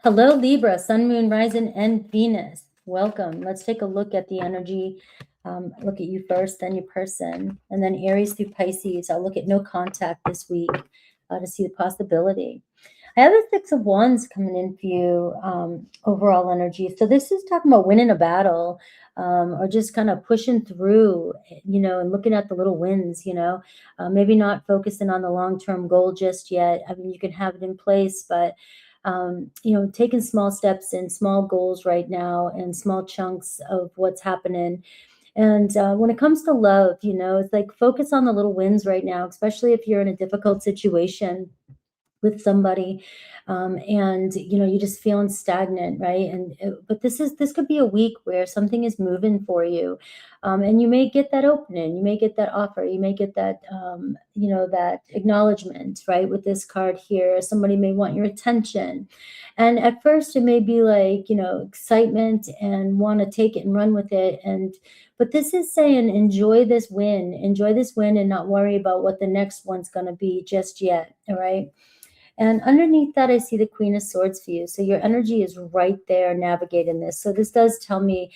Hello, Libra, Sun, Moon, Rising, and Venus. Welcome. Let's take a look at the energy. Look at you first, then your person, and then Aries through Pisces. I'll look at no contact this week to see the possibility. I have a Six of Wands coming in for you, overall energy. So this is talking about winning a battle, or just kind of pushing through, and looking at the little wins, maybe not focusing on the long-term goal just yet. I mean, you can have it in place, but taking small steps and small goals right now and small chunks of what's happening. And when it comes to love, it's like focus on the little wins right now, especially if you're in a difficult situation with somebody, and you're just feeling stagnant, right? But this could be a week where something is moving for you, and you may get that opening, you may get that offer, you may get that that acknowledgement, right? With this card here, somebody may want your attention, and at first it may be like excitement and want to take it and run with it, but this is saying enjoy this win, and not worry about what the next one's going to be just yet. All right. And underneath that, I see the Queen of Swords for you. So your energy is right there navigating this. So this does tell me,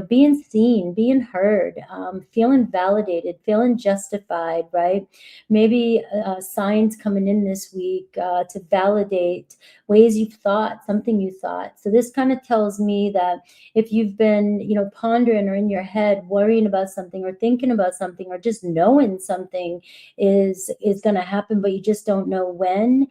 being seen, being heard, feeling validated, feeling justified, right? Maybe signs coming in this week to validate ways you've thought, something you thought. So this kind of tells me that if you've been, pondering or in your head worrying about something or thinking about something or just knowing something is going to happen, but you just don't know when,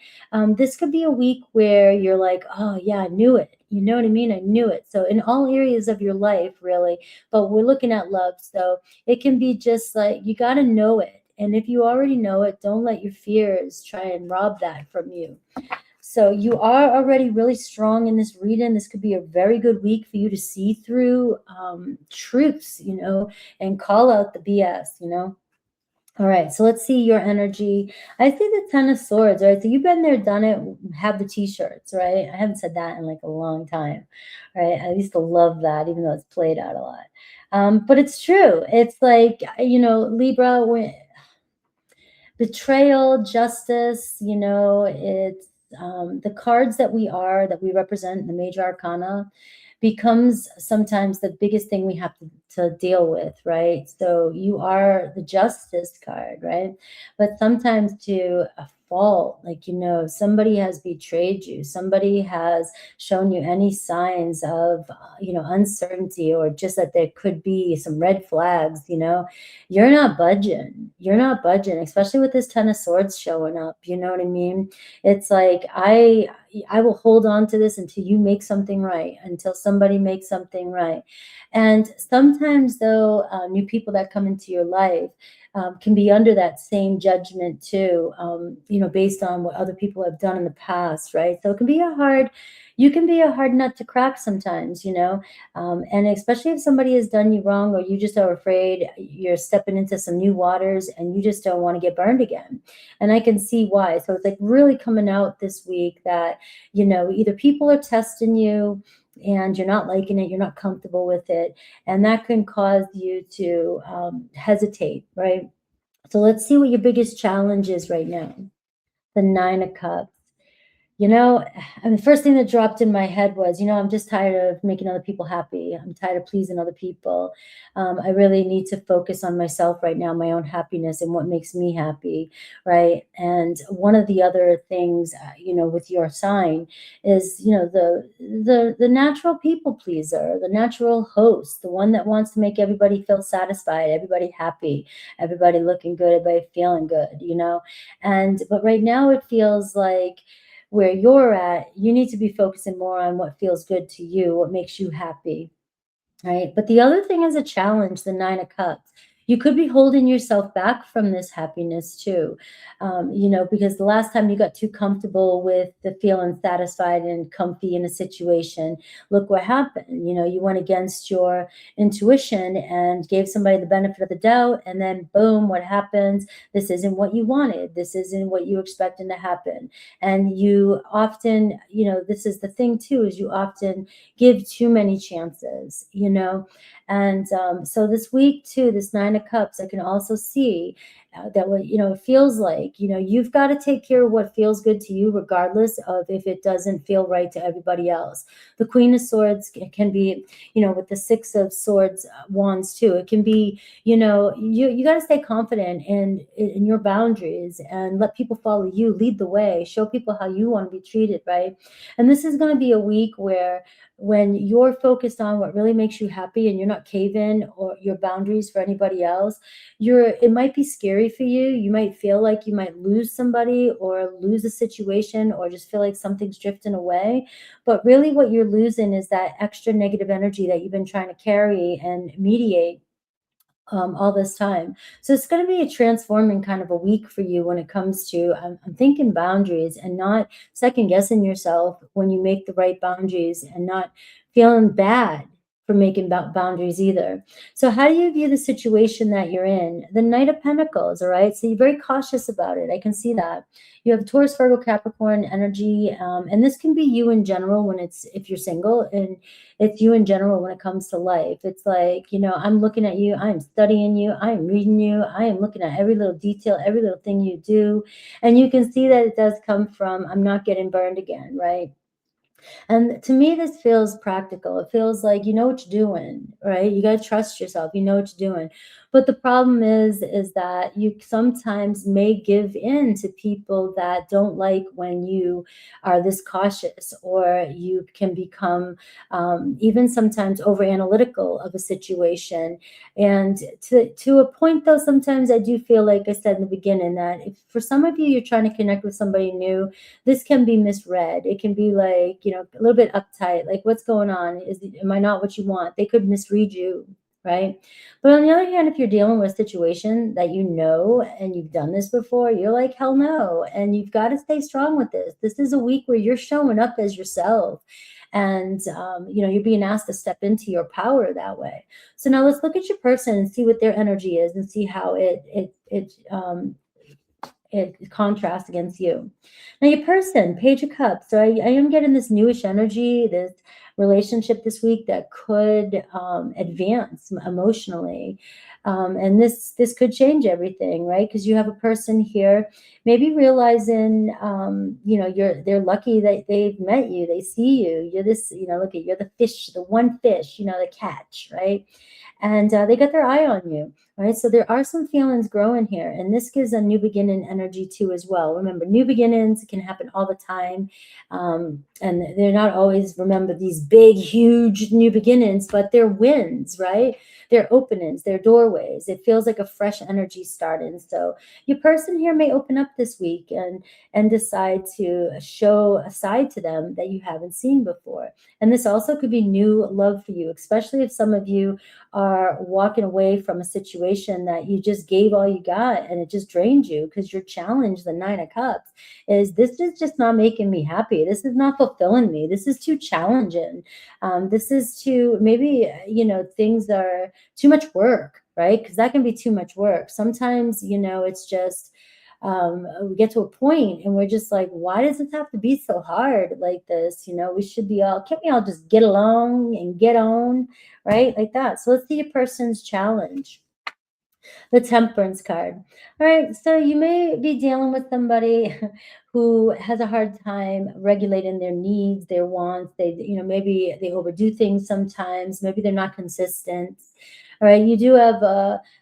this could be a week where you're like, oh yeah, I knew it. You know what I mean? I knew it. So in all areas of your life, really, but we're looking at love. So it can be just like, you got to know it. And if you already know it, don't let your fears try and rob that from you. So you are already really strong in this reading. This could be a very good week for you to see through truths, and call out the BS. All right, so let's see your energy. I see the Ten of Swords, right? So you've been there, done it, have the t-shirts, right? I haven't said that in like a long time, right? I used to love that, even though it's played out a lot. But it's true. It's like, Libra, betrayal, justice, it's the cards that we represent in the major arcana becomes sometimes the biggest thing we have to deal with, right? So you are the justice card, right? But sometimes to a fault, like, somebody has betrayed you, somebody has shown you any signs of, uncertainty, or just that there could be some red flags, you're not budging. You're not budging, especially with this Ten of Swords showing up. You know what I mean? It's like, I will hold on to this until you make something right, until somebody makes something right. And sometimes, though, new people that come into your life can be under that same judgment too, based on what other people have done in the past, right? So it can be you can be a hard nut to crack sometimes, and especially if somebody has done you wrong, or you just are afraid you're stepping into some new waters and you just don't want to get burned again. And I can see why. So it's like really coming out this week that, either people are testing you and you're not liking it, you're not comfortable with it, and that can cause you to hesitate, right? So let's see what your biggest challenge is right now. The Nine of Cups. The first thing that dropped in my head was, I'm just tired of making other people happy. I'm tired of pleasing other people. I really need to focus on myself right now, my own happiness and what makes me happy, right? And one of the other things, with your sign is, the natural people pleaser, the natural host, the one that wants to make everybody feel satisfied, everybody happy, everybody looking good, everybody feeling good, but right now it feels like, where you're at, you need to be focusing more on what feels good to you, what makes you happy, right? But the other thing is a challenge, the Nine of Cups. You could be holding yourself back from this happiness too, because the last time you got too comfortable with the feeling satisfied and comfy in a situation, look what happened. You went against your intuition and gave somebody the benefit of the doubt, and then boom, what happens? This isn't what you wanted. This isn't what you expected to happen. And you often, this is the thing too, is you often give too many chances, and so this week too, this Nine of Cups, I can also see that what, you know, it feels like, you know, you've got to take care of what feels good to you, regardless of if it doesn't feel right to everybody else. The Queen of Swords can be, you know, with the Six of Swords wands too. It can be, you know, you got to stay confident in your boundaries and let people follow you, lead the way, show people how you want to be treated, right? And this is going to be a week where when you're focused on what really makes you happy and you're not caving or your boundaries for anybody else, it might be scary for you. You might feel like you might lose somebody or lose a situation or just feel like something's drifting away. But really what you're losing is that extra negative energy that you've been trying to carry and mediate all this time. So it's going to be a transforming kind of a week for you when it comes to, I'm thinking boundaries and not second guessing yourself when you make the right boundaries and not feeling bad for making boundaries either. So how do you view the situation that you're in? The Knight of Pentacles, all right? So you're very cautious about it. I can see that. You have Taurus, Virgo, Capricorn energy, and this can be you in general if you're single, and it's you in general when it comes to life. It's like, you know, I'm looking at you, I'm studying you, I'm reading you, I am looking at every little detail, every little thing you do. And you can see that it does come from, I'm not getting burned again, right? And to me, this feels practical. It feels like you know what you're doing, right? You got to trust yourself. You know what you're doing. But the problem is that you sometimes may give in to people that don't like when you are this cautious, or you can become even sometimes over analytical of a situation. And to a point, though, sometimes I do feel like I said in the beginning that if for some of you, you're trying to connect with somebody new, this can be misread. It can be like, you know, a little bit uptight, like what's going on? Am I not what you want? They could misread you, right? But on the other hand, if you're dealing with a situation that you know and you've done this before, you're like, hell no. And you've got to stay strong with this. This is a week where you're showing up as yourself. And, you know, you're being asked to step into your power that way. So now let's look at your person and see what their energy is and see how it contrasts against you. Now, your person, Page of Cups. So I am getting this newish energy, this relationship this week that could advance emotionally. And this could change everything, right? Because you have a person here maybe realizing, you know, they're lucky that they've met you. They see you. You're this, you know, look at, you're the fish, the one fish, you know, the catch, right? And they got their eye on you. Right. So there are some feelings growing here, and this gives a new beginning energy too, as well. Remember, new beginnings can happen all the time. And they're not always, remember, these big, huge new beginnings, but they're wins, right? They're openings, they're doorways. It feels like a fresh energy starting. So your person here may open up this week and decide to show a side to them that you haven't seen before. And this also could be new love for you, especially if some of you are walking away from a situation that you just gave all you got and it just drained you because you're challenged. The Nine of Cups is, this is just not making me happy. This is not fulfilling me. This is too challenging. This is too, maybe, you know, things are too much work, right? Because that can be too much work. Sometimes, you know, it's just, we get to a point and we're just like, why does it have to be so hard like this? You know, we should be can't we all just get along and get on, right? Like that. So let's see a person's challenge. The Temperance card. All right, so you may be dealing with somebody who has a hard time regulating their needs, their wants. They, you know, maybe they overdo things sometimes. Maybe they're not consistent. All right, you do have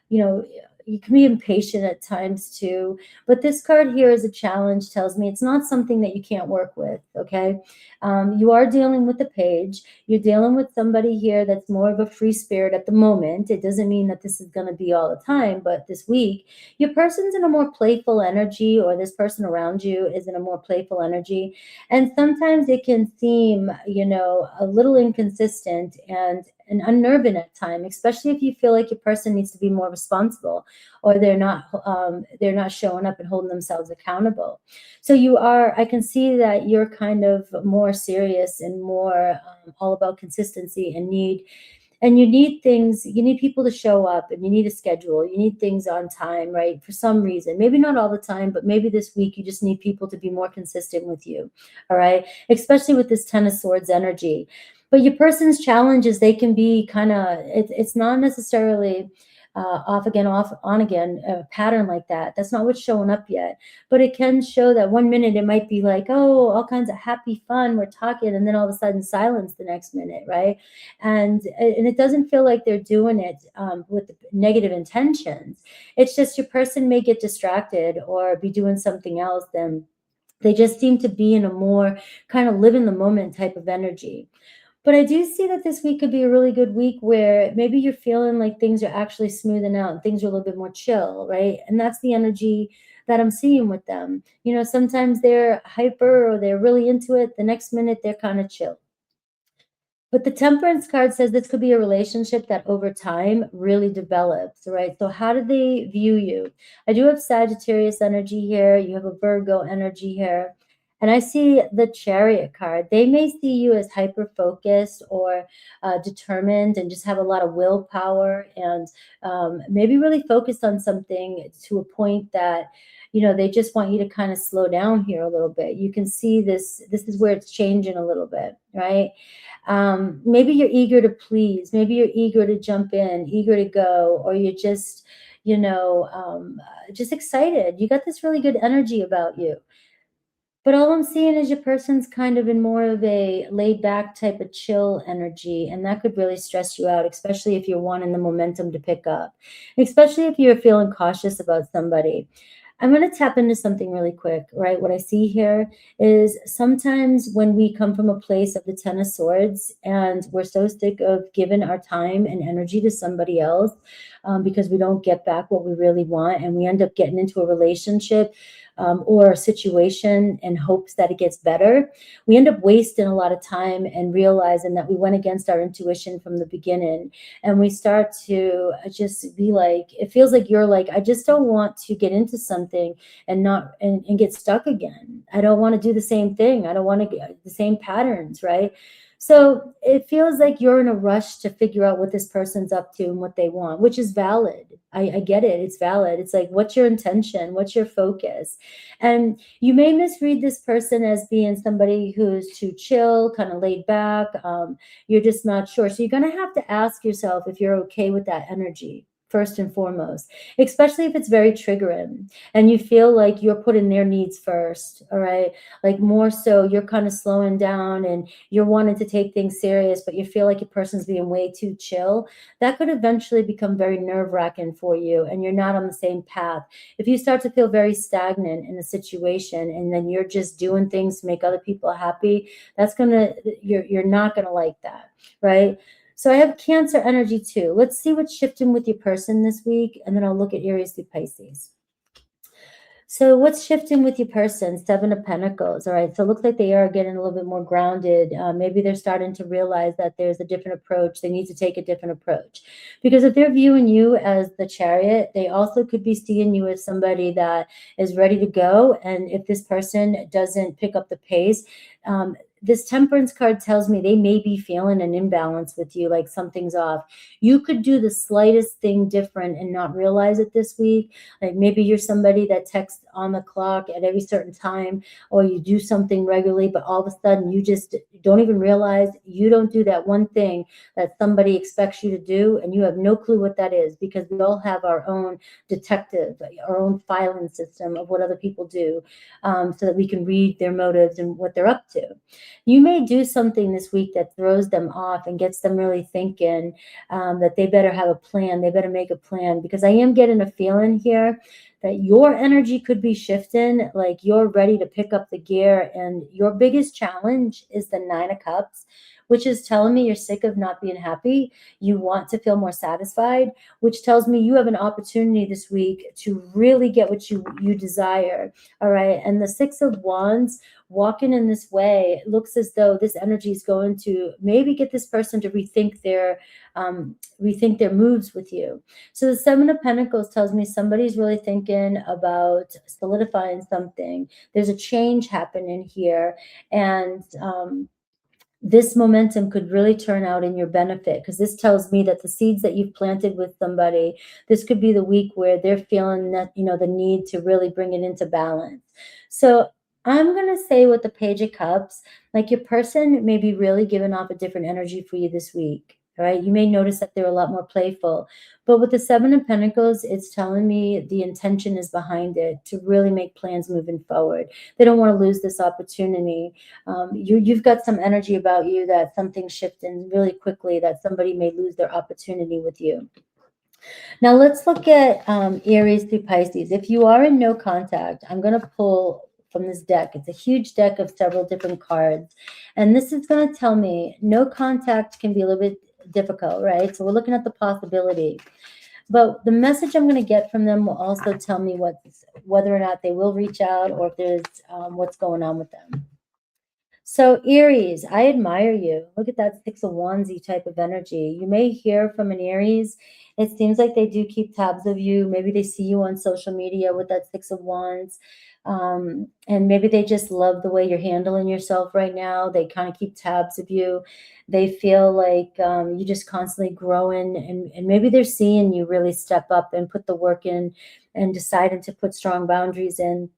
you know, you can be impatient at times too, but this card here is a challenge, tells me it's not something that you can't work with, okay? You are dealing with the Page. You're dealing with somebody here that's more of a free spirit at the moment. It doesn't mean that this is going to be all the time, but this week, your person's in a more playful energy, or this person around you is in a more playful energy. And sometimes it can seem, you know, a little inconsistent and unnerving at time, especially if you feel like your person needs to be more responsible, or they're not showing up and holding themselves accountable. So you are, I can see that you're kind of more serious and more all about consistency and you need things, you need people to show up, and you need a schedule, you need things on time, right? For some reason, maybe not all the time, but maybe this week you just need people to be more consistent with you. All right, especially with this Ten of Swords energy. But your person's challenges, they can be kind of, it's not necessarily off again, off on again, a pattern like that. That's not what's showing up yet. But it can show that one minute it might be like, oh, all kinds of happy fun, we're talking, and then all of a sudden silence the next minute, right? And it doesn't feel like they're doing it with negative intentions. It's just your person may get distracted or be doing something else, then they just seem to be in a more kind of live in the moment type of energy. But I do see that this week could be a really good week where maybe you're feeling like things are actually smoothing out and things are a little bit more chill, right? And that's the energy that I'm seeing with them. You know, sometimes they're hyper or they're really into it. The next minute they're kind of chill. But the temperance card says this could be a relationship that over time really develops, right? So how do they view you? I do have Sagittarius energy here. You have a Virgo energy here. And I see the Chariot card. They may see you as hyper focused or determined and just have a lot of willpower and maybe really focused on something to a point that, you know, they just want you to kind of slow down here a little bit. You can see this is where it's changing a little bit, right? Maybe you're eager to please, maybe you're eager to jump in, eager to go, or you're just, you know, just excited. You got this really good energy about you. But all I'm seeing is your person's kind of in more of a laid back type of chill energy, and that could really stress you out, especially if you're wanting the momentum to pick up, especially if you're feeling cautious about somebody. I'm going to tap into something really quick, right? What I see here is sometimes when we come from a place of the Ten of Swords and we're so sick of giving our time and energy to somebody else because we don't get back what we really want, and we end up getting into a relationship or a situation in hopes that it gets better, we end up wasting a lot of time and realizing that we went against our intuition from the beginning. And we start to just be like, it feels like you're like, I just don't want to get into something and not and get stuck again. I don't want to do the same thing. I don't want to get the same patterns, right? So it feels like you're in a rush to figure out what this person's up to and what they want, which is valid. I get it. It's valid. It's like, what's your intention? What's your focus? And you may misread this person as being somebody who's too chill, kind of laid back. You're just not sure. So you're going to have to ask yourself if you're okay with that energy, first and foremost, especially if it's very triggering and you feel like you're putting their needs first. All right. Like more so you're kind of slowing down and you're wanting to take things serious, but you feel like your person's being way too chill. That could eventually become very nerve-wracking for you and you're not on the same path. If you start to feel very stagnant in a situation and then you're just doing things to make other people happy, you're not gonna like that, right? So I have Cancer energy too. Let's see what's shifting with your person this week, and then I'll look at Aries through Pisces. So what's shifting with your person? Seven of Pentacles. All right. So it looks like they are getting a little bit more grounded. Maybe they're starting to realize that there's a different approach. They need to take a different approach. Because if they're viewing you as the Chariot, they also could be seeing you as somebody that is ready to go. And if this person doesn't pick up the pace, this Temperance card tells me they may be feeling an imbalance with you, like something's off. You could do the slightest thing different and not realize it this week. Like maybe you're somebody that texts on the clock at every certain time, or you do something regularly, but all of a sudden you just don't even realize you don't do that one thing that somebody expects you to do, and you have no clue what that is, because we all have our own detective, our own filing system of what other people do, so that we can read their motives and what they're up to. You may do something this week that throws them off and gets them really thinking that they better have a plan. They better make a plan, because I am getting a feeling here that your energy could be shifting, like you're ready to pick up the gear. And your biggest challenge is the Nine of Cups, which is telling me you're sick of not being happy. You want to feel more satisfied, which tells me you have an opportunity this week to really get what you desire. All right. And the Six of Wands, walking in this way, it looks as though this energy is going to maybe get this person to rethink their moves with you. So the Seven of Pentacles tells me somebody's really thinking about solidifying something. There's a change happening here, and this momentum could really turn out in your benefit, because this tells me that the seeds that you've planted with somebody, this could be the week where they're feeling that, the need to really bring it into balance. So I'm going to say with the Page of Cups, like your person may be really giving off a different energy for you this week. All right, you may notice that they're a lot more playful. But with the Seven of Pentacles, it's telling me the intention is behind it to really make plans moving forward. They don't want to lose this opportunity. You've got some energy about you that something's shifting really quickly, that somebody may lose their opportunity with you. Now let's look at Aries through Pisces. If you are in no contact, I'm going to pull from this deck. It's a huge deck of several different cards. And this is going to tell me no contact can be a little bit difficult, right? So we're looking at the possibility. But the message I'm going to get from them will also tell me whether or not they will reach out, or if there's what's going on with them. So Aries, I admire you. Look at that Six of Wands type of energy. You may hear from an Aries. It seems like they do keep tabs of you. Maybe they see you on social media with that Six of Wands. And maybe they just love the way you're handling yourself right now. They kind of keep tabs of you. They feel like you just constantly growing, and maybe they're seeing you really step up and put the work in and deciding to put strong boundaries in.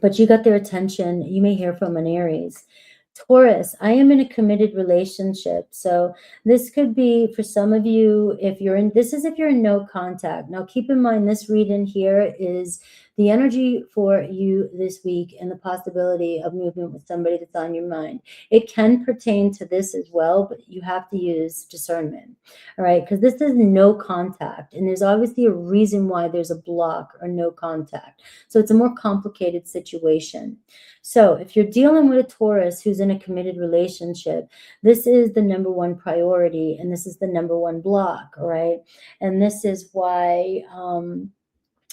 But you got their attention. You may hear from an Aries. Taurus, I am in a committed relationship. So this could be for some of you, if you're in no contact. Now keep in mind, this reading here is the energy for you this week and the possibility of movement with somebody that's on your mind. It can pertain to this as well, but you have to use discernment, all right? Because this is no contact, and there's obviously a reason why there's a block or no contact. So it's a more complicated situation. So if you're dealing with a Taurus who's in a committed relationship, this is the number one priority, and this is the number one block, all right? And this is why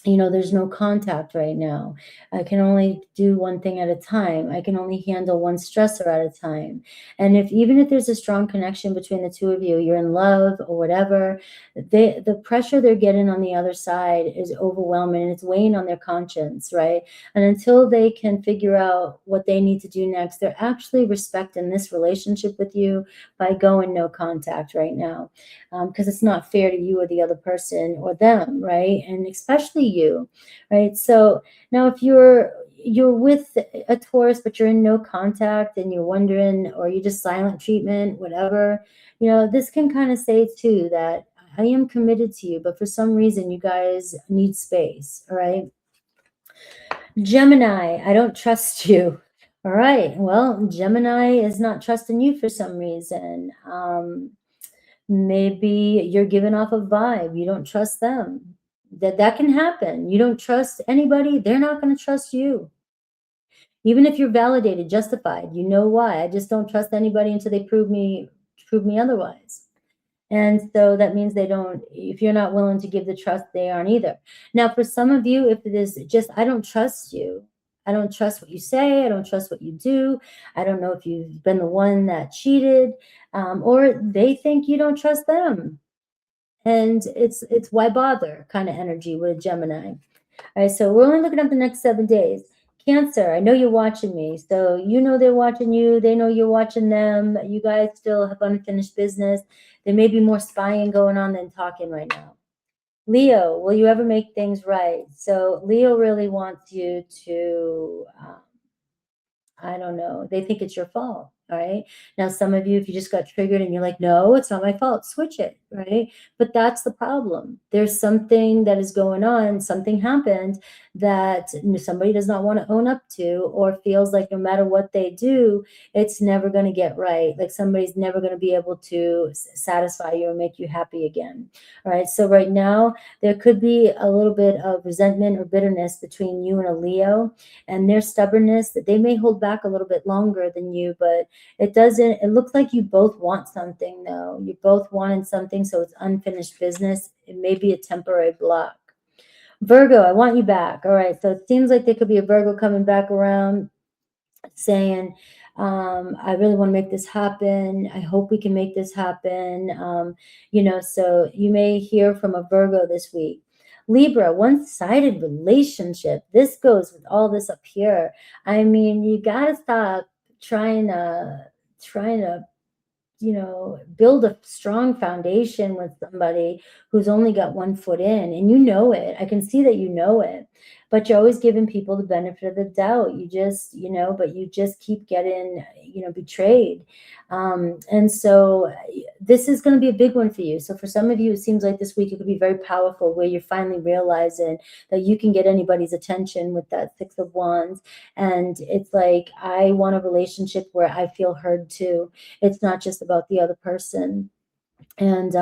there's no contact right now. I can only do one thing at a time. I can only handle one stressor at a time. And even if there's a strong connection between the two of you, you're in love or whatever, the pressure they're getting on the other side is overwhelming, and it's weighing on their conscience, right? And until they can figure out what they need to do next, they're actually respecting this relationship with you by going no contact right now, because it's not fair to you or the other person or them, right? And especially you, right? So now if you're with a Taurus, but you're in no contact and you're wondering, or you just silent treatment, whatever, this can kind of say too that I am committed to you, but for some reason you guys need space, all right? Gemini, I don't trust you. All right, well, Gemini is not trusting you for some reason. Maybe you're giving off a vibe. You don't trust them. That can happen. You don't trust anybody, they're not going to trust you. Even if you're validated, justified, you know why? I just don't trust anybody until they prove me otherwise. And so that means if you're not willing to give the trust, they aren't either. Now, for some of you, if it is just, I don't trust you. I don't trust what you say. I don't trust what you do. I don't know if you've been the one that cheated, or they think you don't trust them. And it's why bother kind of energy with Gemini. All right, so we're only looking at the next 7 days. Cancer, I know you're watching me, so they're watching you. They know you're watching them. You guys still have unfinished business. There may be more spying going on than talking right now. Leo, will you ever make things right? So Leo really wants you to, I don't know, they think it's your fault. All right. Now, some of you, if you just got triggered and you're like, no, it's not my fault, switch it. Right. But that's the problem. There's something that is going on. Something happened that somebody does not want to own up to, or feels like no matter what they do, it's never going to get right. Like somebody's never going to be able to satisfy you or make you happy again. All right. So right now, there could be a little bit of resentment or bitterness between you and a Leo, and their stubbornness, that they may hold back a little bit longer than you, but it looks like you both want something though. You both wanted something, so it's unfinished business. It may be a temporary block. Virgo, I want you back. All right, so it seems like there could be a Virgo coming back around saying, I really want to make this happen. I hope we can make this happen. So you may hear from a Virgo this week. Libra, one-sided relationship. This goes with all this up here. I mean, you got to stop trying to build a strong foundation with somebody who's only got one foot in, and you know it. I can see that you know it. but you're always giving people the benefit of the doubt. You just, but you just keep getting, betrayed. And so this is going to be a big one for you. So for some of you, it seems like this week it could be very powerful, where you're finally realizing that you can get anybody's attention with that Six of Wands. And it's like, I want a relationship where I feel heard too. It's not just about the other person. And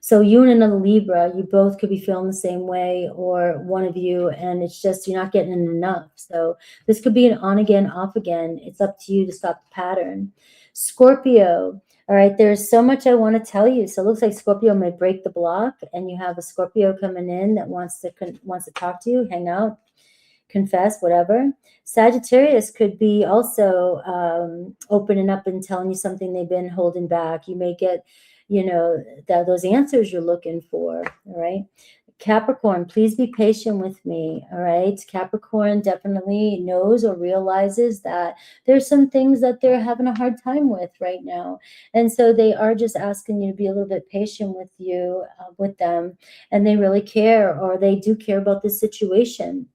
so you and another Libra, you both could be feeling the same way, or one of you, and it's just you're not getting enough. So this could be an on again, off again. It's up to you to stop the pattern. Scorpio, all right, there's so much I want to tell you. So it looks like Scorpio may break the block, and you have a Scorpio coming in that wants to talk to you, hang out, confess, whatever. Sagittarius could be also opening up and telling you something they've been holding back. You may get, those answers you're looking for. All right. Capricorn, please be patient with me. All right. Capricorn definitely knows or realizes that there's some things that they're having a hard time with right now. And so they are just asking you to be a little bit patient with you, with them. And they really care, or they do care about this situation.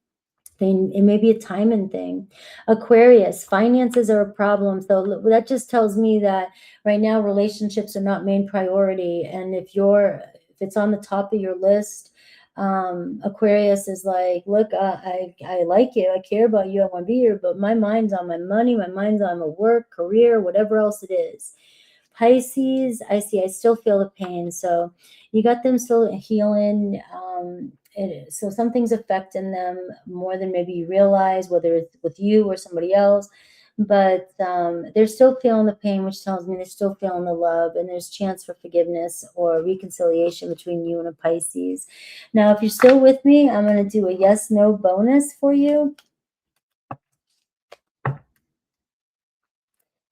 It may be a timing thing. Aquarius, finances are a problem. So that just tells me that right now relationships are not main priority. And if it's on the top of your list, Aquarius is like, look, I like you, I care about you, I want to be here, but my mind's on my money, my mind's on my work, career, whatever else it is. Pisces, I still feel the pain. So you got them still healing. So something's affecting them more than maybe you realize, whether it's with you or somebody else. But they're still feeling the pain, which tells me they're still feeling the love, and there's chance for forgiveness or reconciliation between you and a Pisces. Now, if you're still with me, I'm going to do a yes/no bonus for you.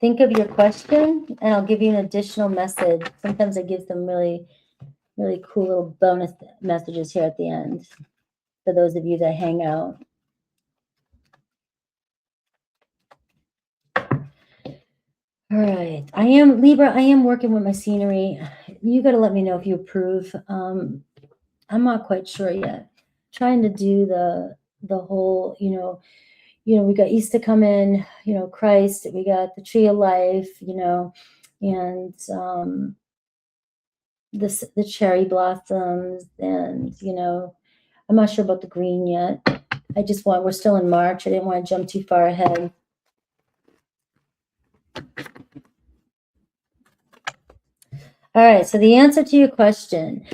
Think of your question, and I'll give you an additional message. Sometimes I give some really, really cool little bonus messages here at the end for those of you that hang out. All right. Libra, I am working with my scenery. You got to let me know if you approve. I'm not quite sure yet. Trying to do the whole, we got Easter coming, Christ, we got the tree of life, and the cherry blossoms, and I'm not sure about the green yet. We're still in March. I didn't want to jump too far ahead. All right, so the answer to your question,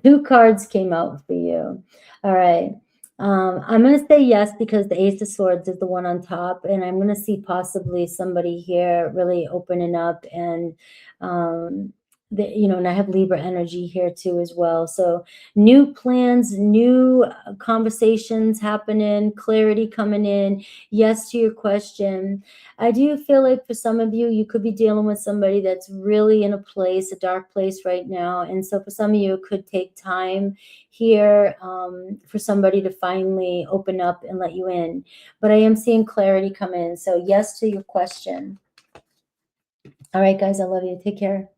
2 cards came out for you. All right. I'm going to say yes, because the Ace of Swords is the one on top, and I'm going to see possibly somebody here really opening up, and and I have Libra energy here too as well. So new plans, new conversations happening, clarity coming in. Yes to your question. I do feel like for some of you, you could be dealing with somebody that's really in a dark place right now. And so for some of you, it could take time here for somebody to finally open up and let you in. But I am seeing clarity come in. So yes to your question. All right, guys, I love you. Take care.